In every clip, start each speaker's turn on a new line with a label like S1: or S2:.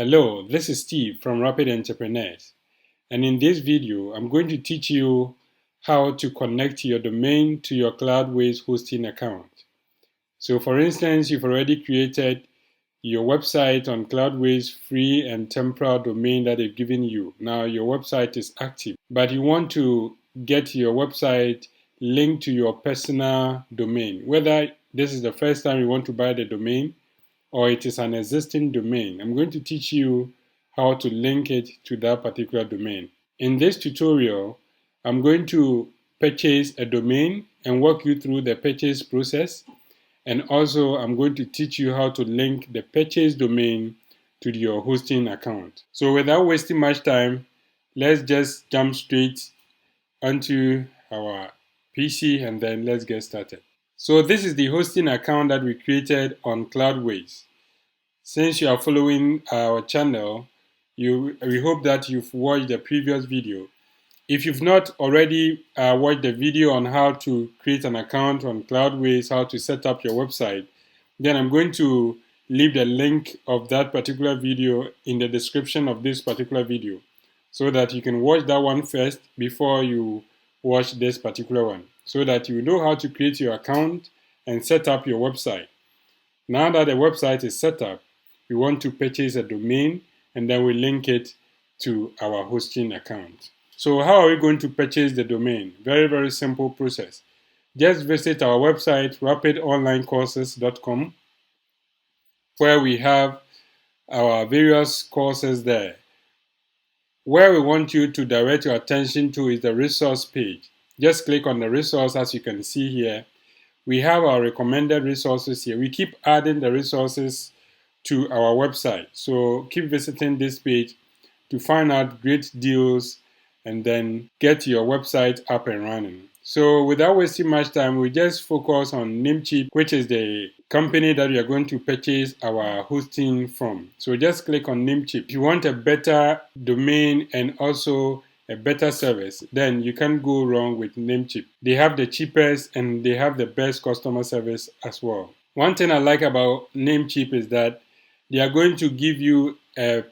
S1: Hello, this is Steve from Rapid Entrepreneurs, and in this video I'm going to teach you how to connect your domain to your Cloudways hosting account. So for instance, you've already created your website on Cloudways free and temporal domain that they've given you. Now your website is active, but you want to get your website linked to your personal domain. Whether this is the first time you want to buy the domain or it is an existing domain, I'm going to teach you how to link it to that particular domain. In this tutorial, I'm going to purchase a domain and walk you through the purchase process. And also, I'm going to teach you how to link the purchase domain to your hosting account. So without wasting much time, let's just jump straight onto our PC and then let's get started. So this is the hosting account that we created on Cloudways. Since you are following our channel, we hope that you've watched the previous video. If you've not already watched the video on how to create an account on Cloudways, how to set up your website, then I'm going to leave the link of that particular video in the description of this particular video so that you can watch that one first before you watch this particular one, so that you know how to create your account and set up your website. Now that the website is set up, we want to purchase a domain and then we link it to our hosting account. So how are we going to purchase the domain? Very, very simple process. Just visit our website, rapidonlinecourses.com, where we have our various courses there. Where we want you to direct your attention to is the resource page. Just click on the resource. As you can see here, we have our recommended resources here. We keep adding the resources to our website. So keep visiting this page to find out great deals and then get your website up and running. So without wasting much time, we just focus on Namecheap, which is the company that we are going to purchase our hosting from. So just click on Namecheap. If you want a better domain and also a better service, then you can't go wrong with Namecheap. They have the cheapest and they have the best customer service as well. One thing I like about Namecheap is that they are going to give you a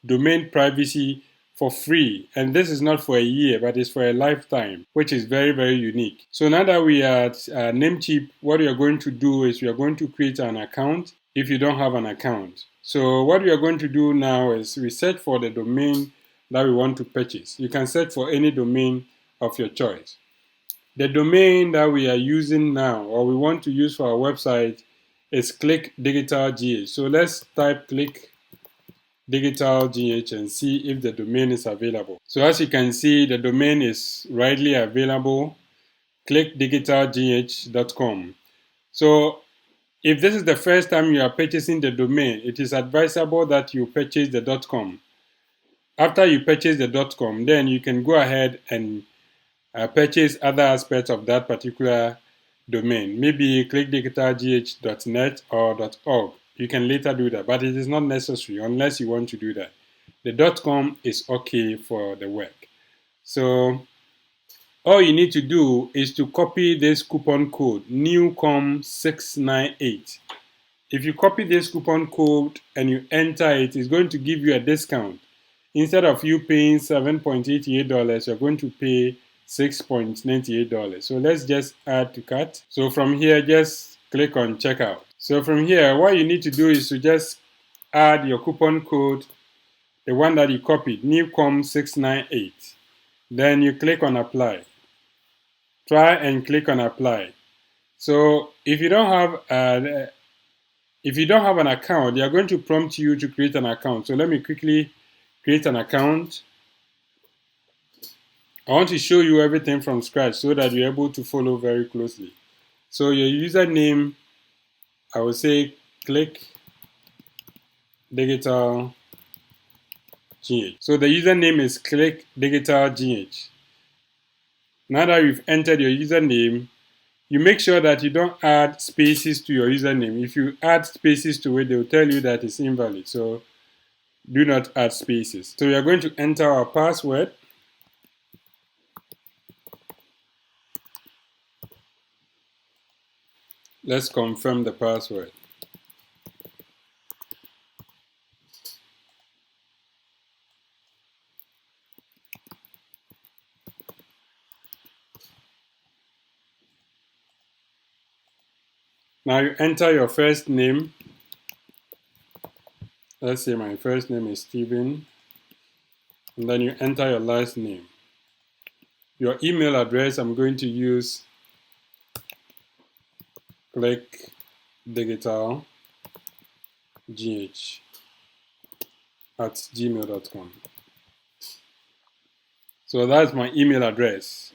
S1: domain privacy for free, and this is not for a year, but it's for a lifetime, which is very, very unique. So now that we are at Namecheap, what we are going to do is we are going to create an account if you don't have an account. So what we are going to do now is we search for the domain that we want to purchase. You can search for any domain of your choice. The domain that we are using now, or we want to use for our website, is Click Digital GH. So let's type Click Digital GH and see if the domain is available. So as you can see, the domain is readily available, clickdigitalgh.com. So if this is the first time you are purchasing the domain, it is advisable that you purchase the .com. After you purchase the .com, then you can go ahead and purchase other aspects of that particular domain, maybe clickdigitalgh.net or .org. You can later do that, but it is not necessary unless you want to do that. The .com is okay for the work. So all you need to do is to copy this coupon code, NEWCOM698. If you copy this coupon code and you enter it, it's going to give you a discount. Instead of you paying $7.88, you're going to pay $6.98. So let's just add to cart. So from here, just click on checkout. So from here, what you need to do is to just add your coupon code, the one that you copied, NEWCOM698. Then you click on apply. Try and click on apply. So if you don't have an account, they are going to prompt you to create an account. So let me quickly create an account. I want to show you everything from scratch so that you're able to follow very closely. So your username, I will say Click Digital GH. So the username is Click Digital GH. Now that you've entered your username, you make sure that you don't add spaces to your username. If you add spaces to it, they will tell you that it's invalid. So do not add spaces. So we are going to enter our password. Let's confirm the password. Now you enter your first name. Let's say my first name is Stephen, and then you enter your last name. Your email address, I'm going to use clickdigitalgh@gmail.com. So that's my email address,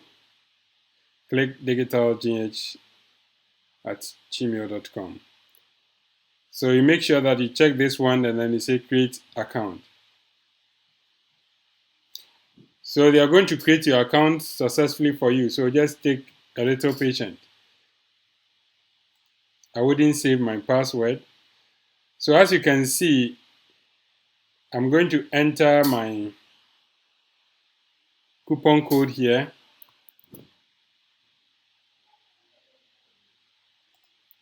S1: clickdigitalgh@gmail.com. So you make sure that you check this one and then you say create account. So they are going to create your account successfully for you. So just take a little patience. I wouldn't save my password. So as you can see, I'm going to enter my coupon code here.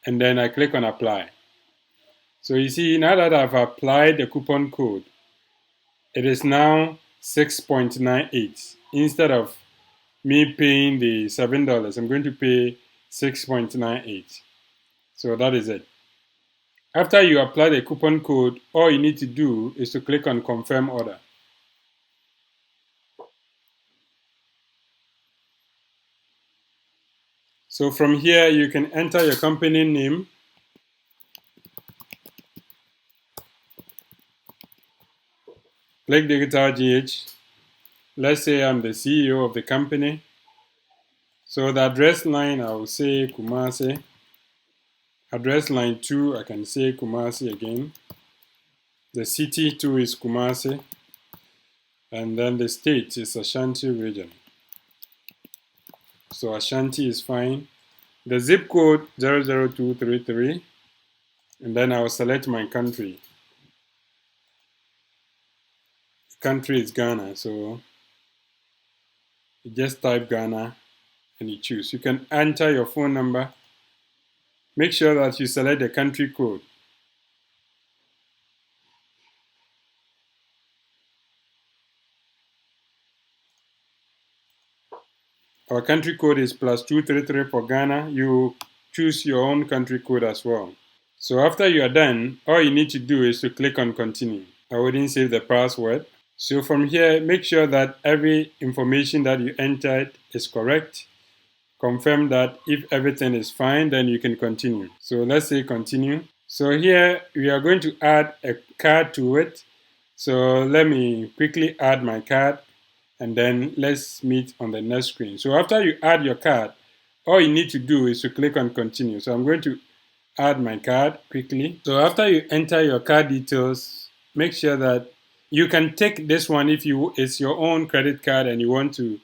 S1: And then I click on apply. So you see, now that I've applied the coupon code, it is now 6.98. Instead of me paying the $7, I'm going to pay 6.98. So that is it. After you apply the coupon code, all you need to do is to click on confirm order. So from here, you can enter your company name. Click Digital GH. Let's say I'm the CEO of the company. So the address line, I will say Kumasi. Address line 2, I can say Kumasi again. The city 2 is Kumasi. And then the state is Ashanti region. So Ashanti is fine. The zip code 00233. And then I will select my country. The country is Ghana. So you just type Ghana and you choose. You can enter your phone number. Make sure that you select the country code. Our country code is +233 for Ghana. You choose your own country code as well. So after you are done, all you need to do is to click on continue. I wouldn't save the password. So from here, make sure that every information that you entered is correct. Confirm that if everything is fine, then you can continue. So let's say continue. So here we are going to add a card to it. So let me quickly add my card and then let's meet on the next screen. So after you add your card, all you need to do is to click on continue. So I'm going to add my card quickly. So after you enter your card details, make sure that you can take this one if it's your own credit card and you want to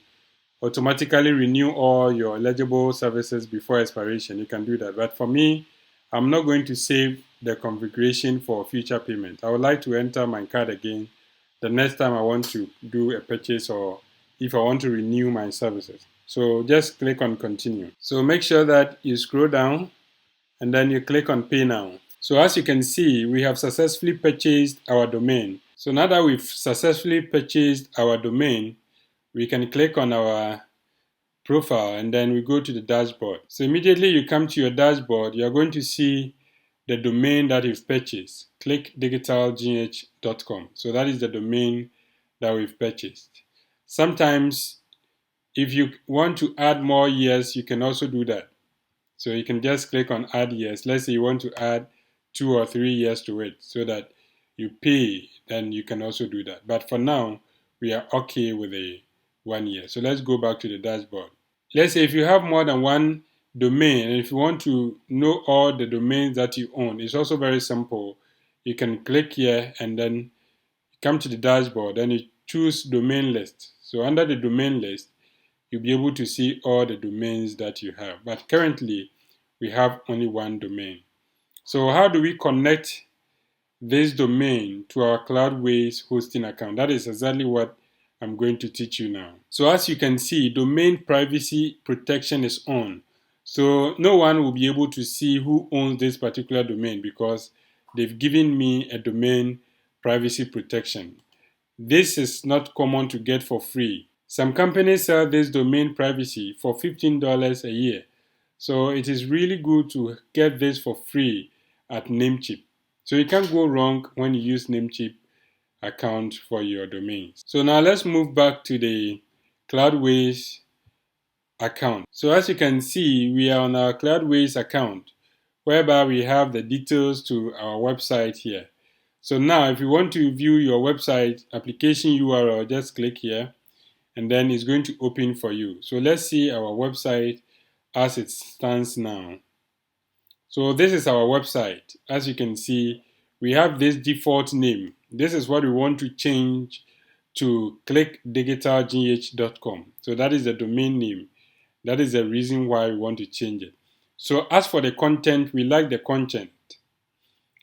S1: automatically renew all your eligible services before expiration. You can do that. But for me, I'm not going to save the configuration for future payment. I would like to enter my card again the next time I want to do a purchase or if I want to renew my services. So just click on continue. So make sure that you scroll down and then you click on pay now. So as you can see, we have successfully purchased our domain. So now that we've successfully purchased our domain, we can click on our profile and then we go to the dashboard. So immediately you come to your dashboard, you're going to see the domain that you've purchased. Click digitalgh.com. So that is the domain that we've purchased. Sometimes if you want to add more years, you can also do that. So you can just click on add years. Let's say you want to add 2 or 3 years to it so that you pay, then you can also do that. But for now, we are okay with the 1 year. So let's go back to the dashboard. Let's say if you have more than one domain and if you want to know all the domains that you own, it's also very simple. You can click here and then come to the dashboard and you choose domain list. So under the domain list, you'll be able to see all the domains that you have. But currently, we have only one domain. So how do we connect this domain to our Cloudways hosting account? That is exactly what I'm going to teach you now. So as you can see, domain privacy protection is on. So no one will be able to see who owns this particular domain because they've given me a domain privacy protection. This is not common to get for free. Some companies sell this domain privacy for $15 a year. So it is really good to get this for free at Namecheap. So you can't go wrong when you use Namecheap account for your domains. So now let's move back to the Cloudways account. So as you can see, we are on our Cloudways account, whereby we have the details to our website here. So now if you want to view your website application URL, just click here and then it's going to open for you. So let's see our website as it stands now. So this is our website. As you can see, we have this default name. This is what we want to change to clickdigitalgh.com. So that is the domain name. That is the reason why we want to change it. So as for the content, we like the content.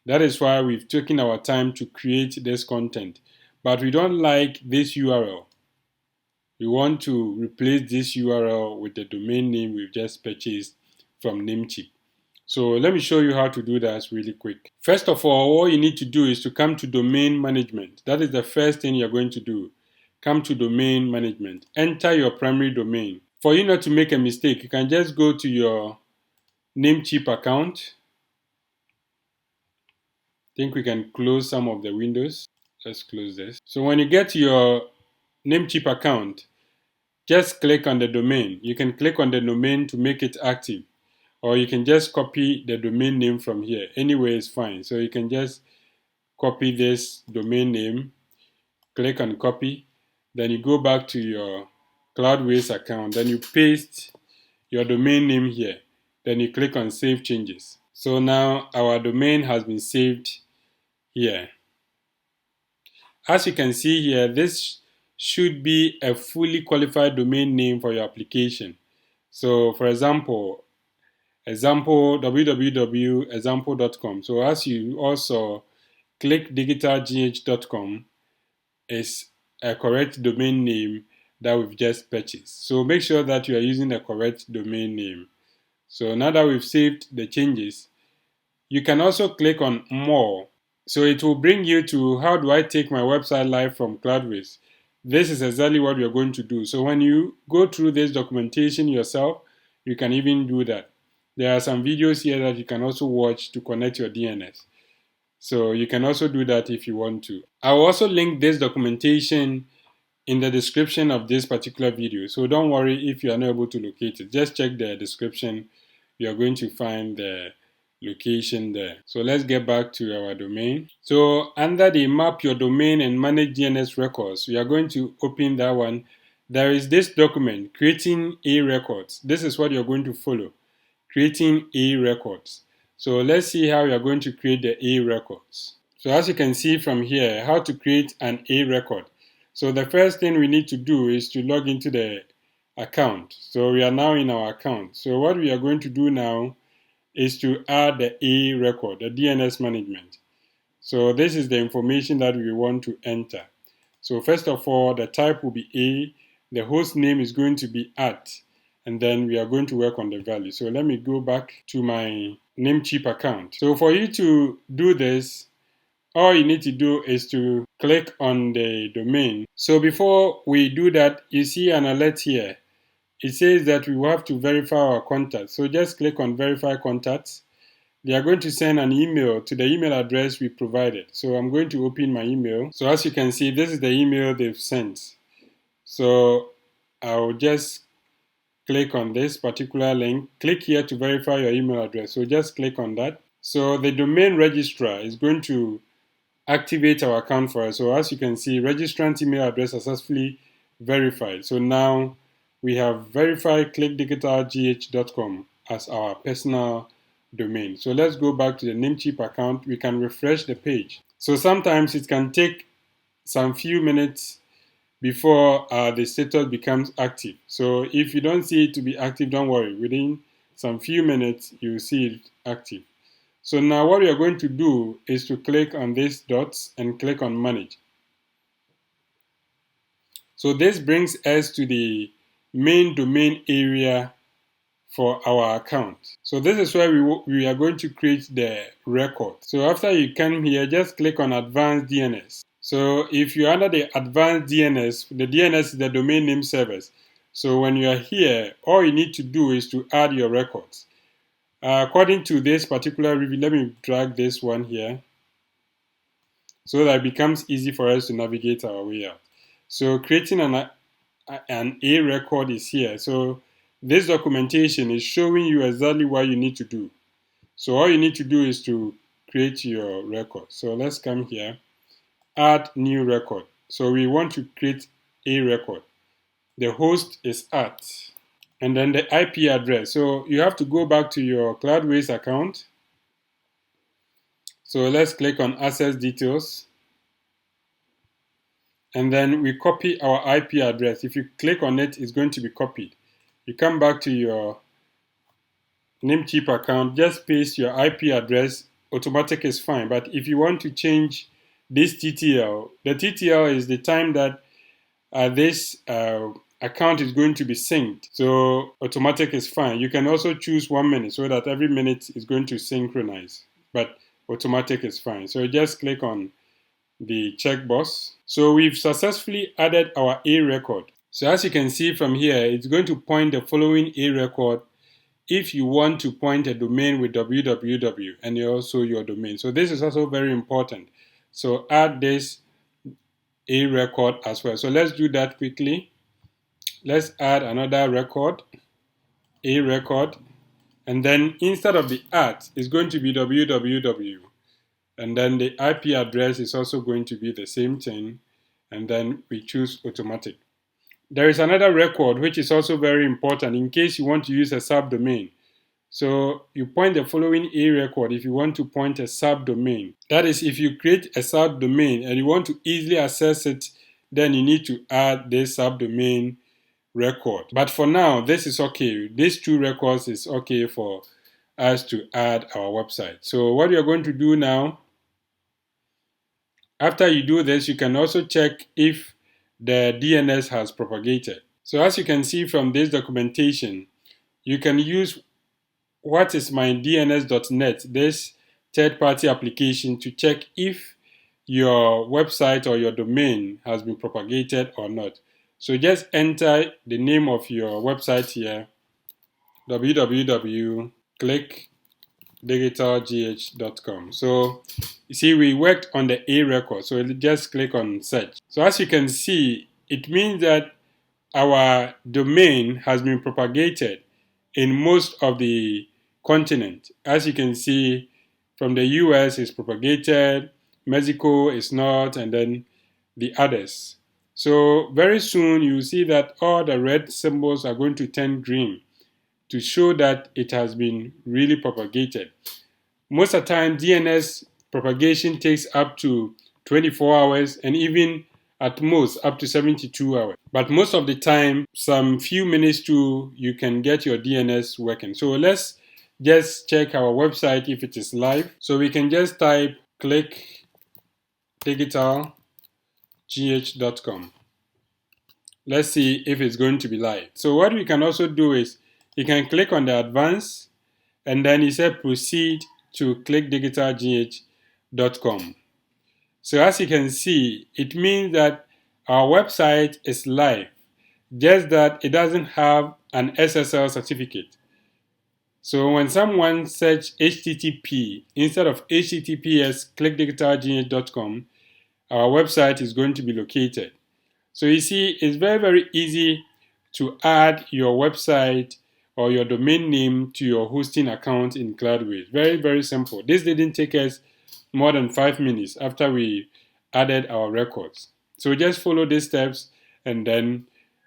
S1: That is why we've taken our time to create this content. But we don't like this URL. We want to replace this URL with the domain name we've just purchased from Namecheap. So let me show you how to do that really quick. First of all you need to do is to come to domain management. That is the first thing you're going to do. Come to domain management. Enter your primary domain. For you not to make a mistake, you can just go to your Namecheap account. I think we can close some of the windows. Let's close this. So when you get to your Namecheap account, just click on the domain. You can click on the domain to make it active, or you can just copy the domain name from here. Anyway, it's fine. So you can just copy this domain name, click on copy, then you go back to your Cloudways account, then you paste your domain name here, then you click on save changes. So now our domain has been saved here. As you can see here, this should be a fully qualified domain name for your application. So for example, www.example.com. So as you also clickdigitalgh.com is a correct domain name that we've just purchased. So make sure that you are using the correct domain name. So now that we've saved the changes, you can also click on more. So it will bring you to how do I take my website live from Cloudways. This is exactly what you're going to do. So when you go through this documentation yourself, you can even do that. There are some videos here that you can also watch to connect your DNS. So you can also do that if you want to. I will also link this documentation in the description of this particular video. So don't worry if you are not able to locate it. Just check the description. You are going to find the location there. So let's get back to our domain. So under the map your domain and manage DNS records, we are going to open that one. There is this document, creating A records. This is what you're going to follow, creating A records. So let's see how we are going to create the A records. So as you can see from here, how to create an A record. So the first thing we need to do is to log into the account. So we are now in our account. So what we are going to do now is to add the A record, the DNS management. So this is the information that we want to enter. So first of all, the type will be A, the host name is going to be @ and then we are going to work on the value. So let me go back to my Namecheap account. So for you to do this, all you need to do is to click on the domain. So before we do that, you see an alert here. It says that we will have to verify our contacts. So just click on verify contacts. They are going to send an email to the email address we provided. So I'm going to open my email. So as you can see, this is the email they've sent. So I'll just click on this particular link. Click here to verify your email address. So just click on that. So the domain registrar is going to activate our account for us. So as you can see, registrant email address successfully verified. So now we have verified clickdigitalgh.com as our personal domain. So let's go back to the Namecheap account. We can refresh the page. So sometimes it can take some few minutes before the status becomes active. So if you don't see it to be active, don't worry. Within some few minutes, you'll see it active. So now what we are going to do is to click on these dots and click on manage. So this brings us to the main domain area for our account. So this is where we are going to create the record. So after you come here, just click on advanced DNS. So if you're under the advanced DNS, the DNS is the domain name service. So when you are here, all you need to do is to add your records. According to this particular review, let me drag this one here so that it becomes easy for us to navigate our way out. So creating an A record is here. So this documentation is showing you exactly what you need to do. So all you need to do is to create your record. So let's come here, add new record. So we want to create a record. The host is at, and then the IP address. So you have to go back to your Cloudways account. So let's click on access details. And then we copy our IP address. If you click on it, it's going to be copied. You come back to your Namecheap account, just paste your IP address. Automatic is fine. But if you want to change this TTL, the TTL is the time that this account is going to be synced. So automatic is fine. You can also choose 1 minute so that every minute is going to synchronize. But automatic is fine. So just click on the checkbox. So we've successfully added our A record. So as you can see from here, it's going to point the following A record if you want to point a domain with www and also your domain. So this is also very important. So add this A record as well. So let's do that quickly. Let's add another record, A record, and then instead of the at, it's going to be www. And then the IP address is also going to be the same thing. And then we choose automatic. There is another record which is also very important in case you want to use a subdomain. So you point the following A record if you want to point a subdomain. That is, if you create a subdomain and you want to easily access it, then you need to add this subdomain record. But for now, this is okay. These two records is okay for us to add our website. So what you're going to do now, after you do this, you can also check if the DNS has propagated. So as you can see from this documentation, you can use whatismydns.net, this third-party application, to check if your website or your domain has been propagated or not. So just enter the name of your website here, www.clickdigitalgh.com. So you see, we worked on the A record, so just click on search. So as you can see, it means that our domain has been propagated in most of the continent. As you can see, from the US is propagated, Mexico is not, and then the others. So very soon you will see that all the red symbols are going to turn green to show that it has been really propagated. Most of the time, DNS propagation takes up to 24 hours and even at most up to 72 hours. But most of the time, some few minutes too, you can get your DNS working. So let's just check our website if it is live. So we can just type clickdigitalgh.com. Let's see if it's going to be live. So what we can also do is you can click on the advanced and then you say proceed to clickdigitalgh.com. So as you can see, it means that our website is live, just that it doesn't have an SSL certificate. So when someone search HTTP instead of HTTPS clickdigitalgh.com, our website is going to be located. So you see, it's very, very easy to add your website or your domain name to your hosting account in Cloudways. Very, very simple. This didn't take us more than 5 minutes after we added our records. So just follow these steps and then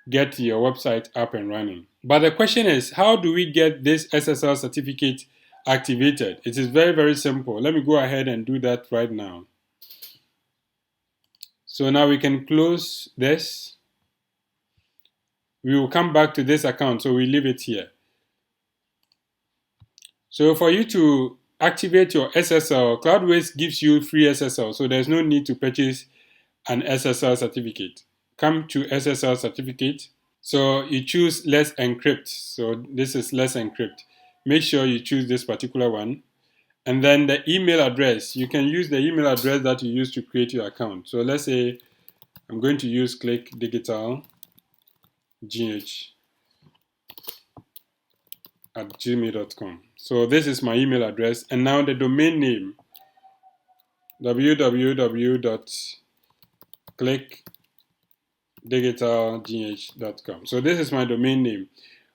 S1: get your website up and running. But the question is, how do we get this SSL certificate activated? It is very, very simple. Let me go ahead and do that right now. So now we can close this. We will come back to this account, so we leave it here. So for you to activate your SSL, Cloudways gives you free SSL, so there's no need to purchase an SSL certificate. Come to SSL certificate. So you choose Let's Encrypt. So this is Let's Encrypt. Make sure you choose this particular one. And then the email address. You can use the email address that you use to create your account. So let's say I'm going to use clickdigitalgh. www.gmail.com. So this is my email address, and now the domain name www.clickdigitalgh.com. So this is my domain name.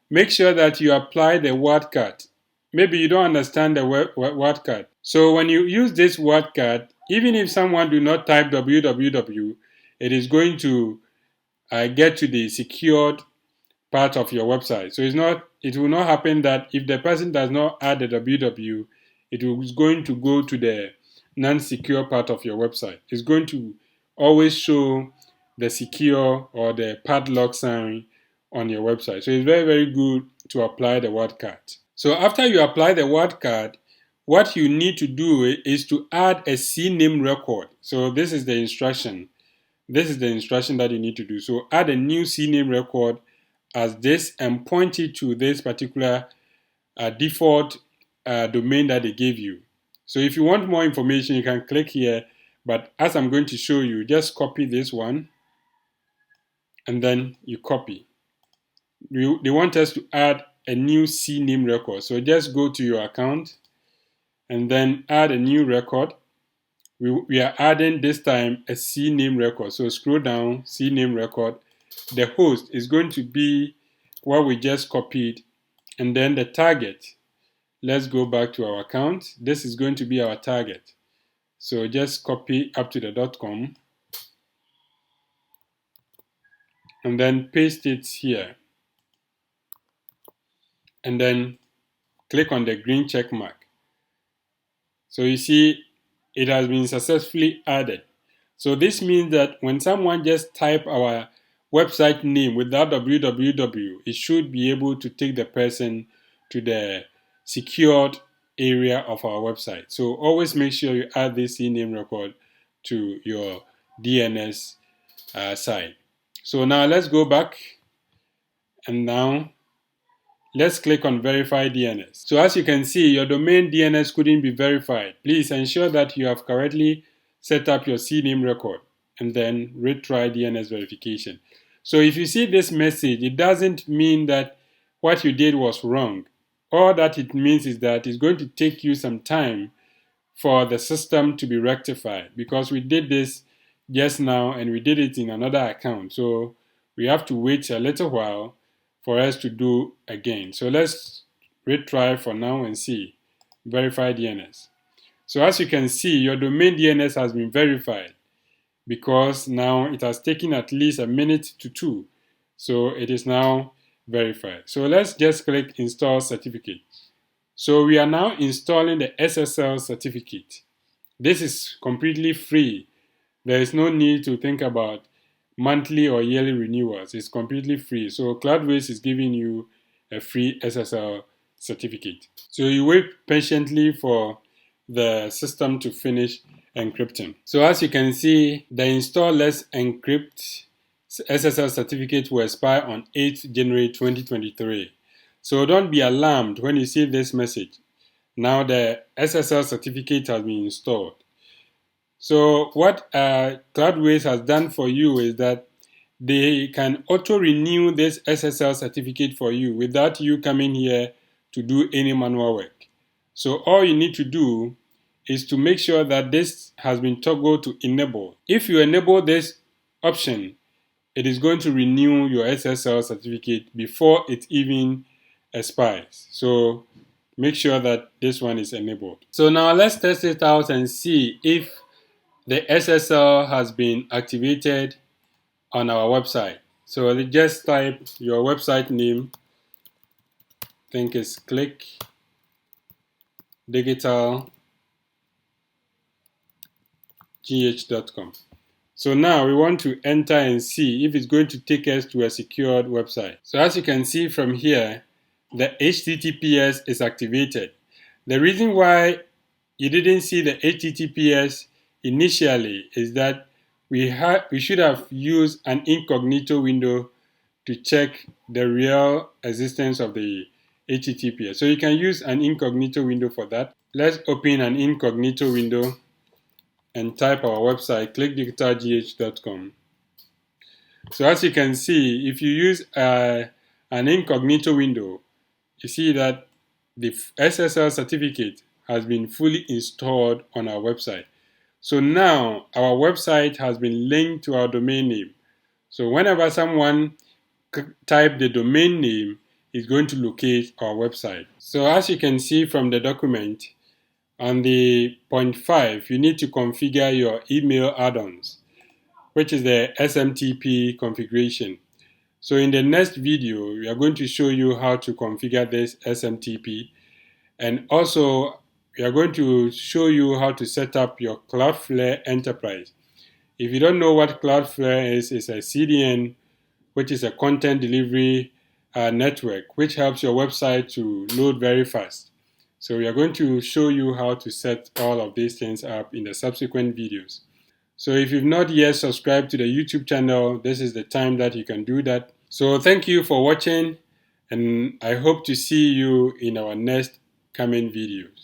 S1: Make sure that you apply the wordcard. Maybe you don't understand the wordcard. So when you use this wordcard, even if someone do not type www, it is going to get to the secured part of your website. So it will not happen that if the person does not add the www, it is going to go to the non-secure part of your website. It's going to always show the secure or the padlock sign on your website. So it's very, very good to apply the wordcard. So after you apply the wordcard, what you need to do is to add a CNAME record. So this is the instruction. This is the instruction that you need to do. So add a new CNAME record as this and point it to this particular default domain that they gave you. So if you want more information, you can click here. But as I'm going to show you, just copy this one and then you copy. They want us to add a new CNAME record. So just go to your account and then add a new record. We are adding this time a CNAME record. So scroll down, CNAME record. The host is going to be what we just copied, and then the target. Let's go back to our account. This is going to be our target. So just copy up to the .com and then paste it here. And then click on the green check mark. So you see it has been successfully added. So this means that when someone just type our website name without www, it should be able to take the person to the secured area of our website. So always make sure you add this CNAME record to your DNS site. So now let's go back, and now let's click on Verify DNS. So as you can see, your domain DNS couldn't be verified. Please ensure that you have correctly set up your CNAME record and then retry DNS verification. So if you see this message, it doesn't mean that what you did was wrong. All that it means is that it's going to take you some time for the system to be rectified, because we did this just now and we did it in another account. So we have to wait a little while for us to do again. So let's retry for now and see. Verify DNS. So as you can see, your domain DNS has been verified, because now it has taken at least a minute to 2. So it is now verified. So let's just click Install Certificate. So we are now installing the SSL Certificate. This is completely free. There is no need to think about monthly or yearly renewals. It's completely free. So Cloudways is giving you a free SSL certificate. So you wait patiently for the system to finish encrypting. So as you can see, the install Let's Encrypt SSL certificate will expire on 8th January 2023. So don't be alarmed when you see this message. Now the SSL certificate has been installed. So what Cloudways has done for you is that they can auto-renew this SSL certificate for you without you coming here to do any manual work. So all you need to do is to make sure that this has been toggled to enable. If you enable this option, it is going to renew your SSL certificate before it even expires. So make sure that this one is enabled. So now let's test it out and see if the SSL has been activated on our website. So just type your website name. I think it's clickdigitalgh.com. So now we want to enter and see if it's going to take us to a secured website. So as you can see from here, the HTTPS is activated. The reason why you didn't see the HTTPS initially is that we should have used an incognito window to check the real existence of the HTTPS. So you can use an incognito window for that. Let's open an incognito window and type our website, clickdigitalgh.com. So as you can see, if you use an incognito window, you see that the SSL certificate has been fully installed on our website. So now our website has been linked to our domain name. So whenever someone type the domain name, it's going to locate our website. So as you can see from the document, on the point 5, you need to configure your email add-ons, which is the SMTP configuration. So in the next video, we are going to show you how to configure this SMTP, and also we are going to show you how to set up your Cloudflare Enterprise. If you don't know what Cloudflare is, it's a CDN, which is a content delivery network, which helps your website to load very fast. So we are going to show you how to set all of these things up in the subsequent videos. So if you've not yet subscribed to the YouTube channel, this is the time that you can do that. So thank you for watching, and I hope to see you in our next coming videos.